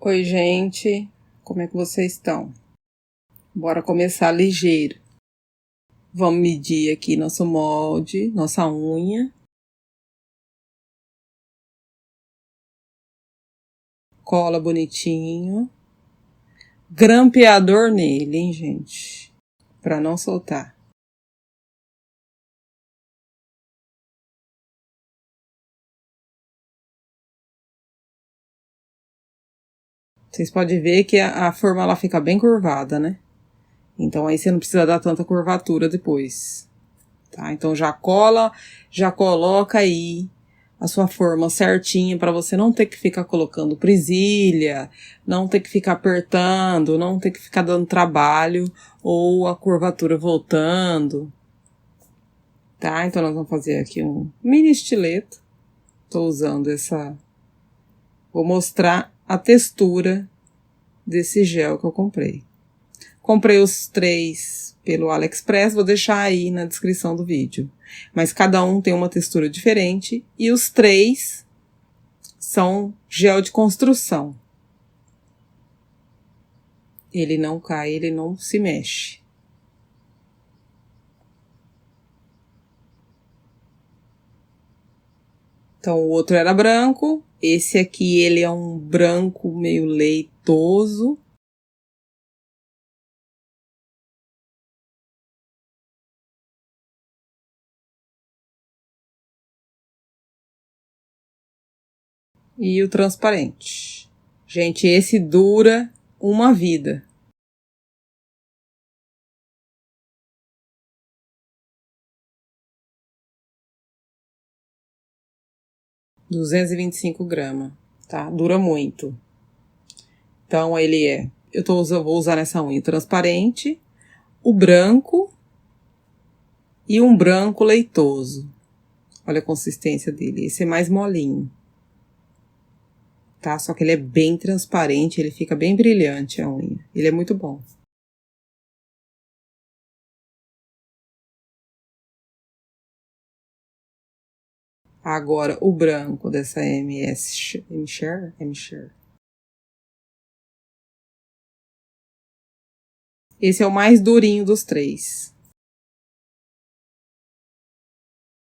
Oi, gente, como é que vocês estão? Bora começar ligeiro. Vamos medir aqui nosso molde, nossa unha. Cola bonitinho. Grampeador nele, hein, gente? Pra não soltar. Vocês podem ver que a forma ela fica bem curvada, né? Então aí você não precisa dar tanta curvatura depois. Tá? Então já cola, já coloca aí a sua forma certinha para você não ter que ficar colocando presilha, não ter que ficar apertando, não ter que ficar dando trabalho ou a curvatura voltando. Tá? Então nós vamos fazer aqui um mini estileto. Tô usando essa... Vou mostrar a textura desse gel que eu comprei. Comprei os 3 pelo AliExpress, vou deixar aí na descrição do vídeo. Mas cada um tem uma textura diferente e os 3 são gel de construção. Ele não cai, ele não se mexe. Então o outro era branco, esse aqui ele é um branco meio leitoso. E o transparente. Gente, esse dura uma vida. R$225, tá? Dura muito. Então ele é... vou usar nessa unha transparente, o branco e um branco leitoso. Olha a consistência dele. Esse é mais molinho. Tá? Só que ele é bem transparente, ele fica bem brilhante a unha. Ele é muito bom. Agora o branco dessa M-Share. Esse é o mais durinho dos 3.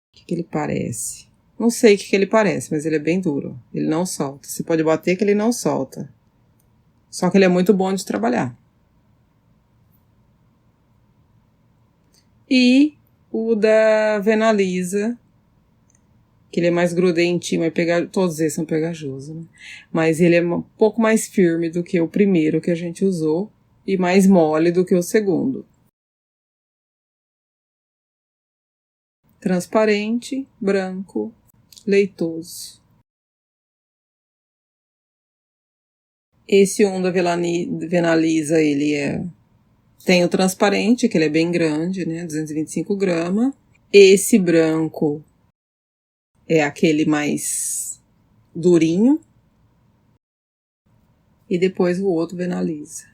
O que ele parece? Não sei o que ele parece, mas ele é bem duro. Ele não solta. Você pode bater que ele não solta. Só que ele é muito bom de trabalhar. E o da Venalisa, que ele é mais grudentinho, todos esses são pegajosos, né? Mas ele é um pouco mais firme do que o primeiro que a gente usou e mais mole do que o segundo. Transparente, branco, leitoso. Esse da Venalisa, ele tem o transparente, que ele é bem grande, né? 225 gramas. Esse branco é aquele mais durinho. E depois o outro Venalisa.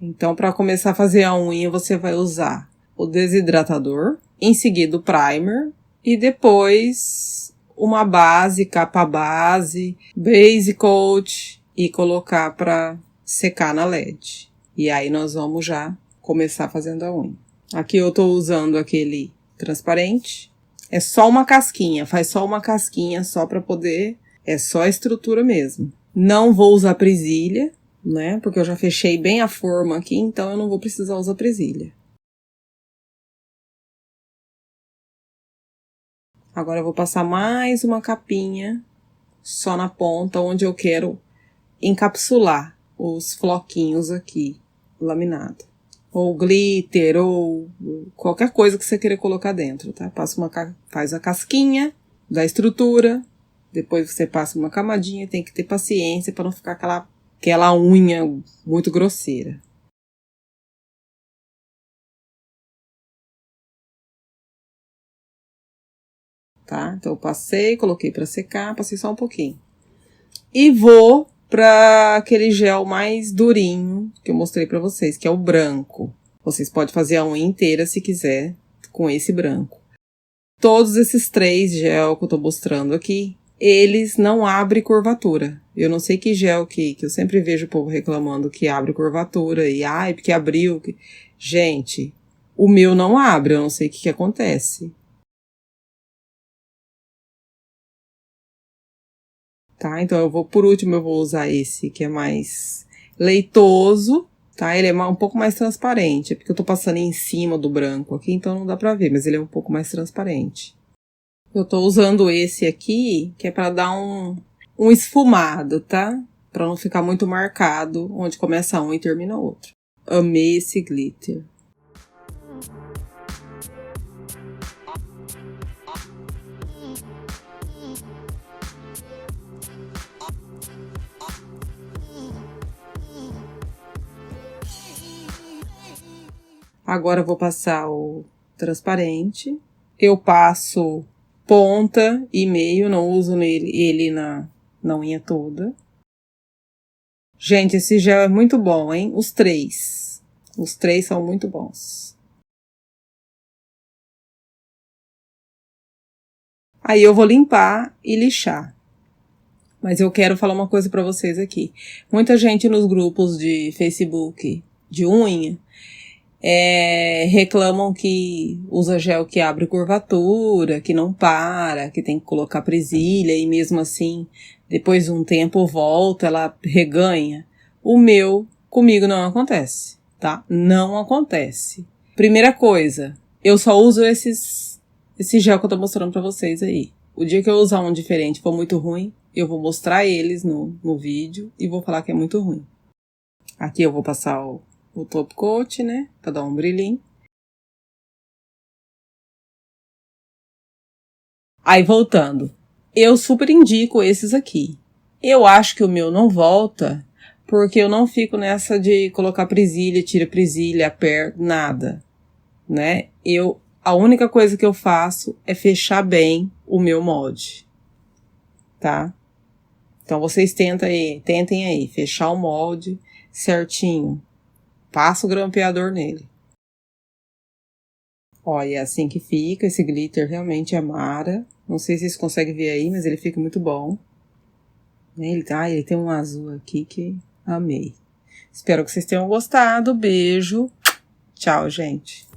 Então, para começar a fazer a unha, você vai usar o desidratador, em seguida o primer e depois uma base, capa base, base coat e colocar para secar na LED. E aí nós vamos já começar fazendo a unha. Aqui eu tô usando aquele transparente. É só uma casquinha, faz só uma casquinha só para poder... É só a estrutura mesmo. Não vou usar presilha, né? Porque eu já fechei bem a forma aqui, então eu não vou precisar usar presilha. Agora eu vou passar mais uma capinha só na ponta, onde eu quero encapsular os floquinhos aqui, laminado. Ou glitter, ou qualquer coisa que você queira colocar dentro, tá? Faz a casquinha da estrutura, depois você passa uma camadinha, tem que ter paciência para não ficar aquela unha muito grosseira. Tá? Então eu passei, coloquei para secar, passei só um pouquinho. E vou para aquele gel mais durinho que eu mostrei para vocês, que é o branco. Vocês podem fazer a unha inteira se quiser com esse branco. Todos esses 3 gel que eu tô mostrando aqui eles não abrem curvatura. Eu não sei que gel que eu sempre vejo o povo reclamando que abre curvatura e ai, porque abriu. Gente, o meu não abre, eu não sei o que acontece. Tá, então por último eu vou usar esse que é mais leitoso, tá? Ele é um pouco mais transparente, é porque eu tô passando em cima do branco aqui, então não dá pra ver, mas ele é um pouco mais transparente. Eu tô usando esse aqui, que é pra dar um esfumado, tá? Pra não ficar muito marcado, onde começa um e termina outro. Amei esse glitter. Agora eu vou passar o transparente. Eu passo ponta e meio, não uso ele na unha toda. Gente, esse gel é muito bom, hein? Os três. Os três são muito bons. Aí eu vou limpar e lixar. Mas eu quero falar uma coisa pra vocês aqui. Muita gente nos grupos de Facebook de unha reclamam que usa gel que abre curvatura, que não para, que tem que colocar presilha e mesmo assim, depois de um tempo volta, ela reganha. O meu, comigo não acontece, tá? Não acontece. Primeira coisa, eu só uso esse gel que eu tô mostrando pra vocês aí. O dia que eu usar um diferente for muito ruim, eu vou mostrar eles no vídeo e vou falar que é muito ruim. Aqui eu vou passar o top coat, né? Pra dar um brilhinho. Aí, voltando. Eu super indico esses aqui. Eu acho que o meu não volta, porque eu não fico nessa de colocar presilha, tira presilha, aperta, nada. Né? A única coisa que eu faço é fechar bem o meu molde. Tá? Então, vocês tentem aí, fechar o molde certinho. Passa o grampeador nele. Olha, é assim que fica. Esse glitter realmente é mara. Não sei se vocês conseguem ver aí, mas ele fica muito bom. Ele tem um azul aqui que amei. Espero que vocês tenham gostado. Beijo. Tchau, gente.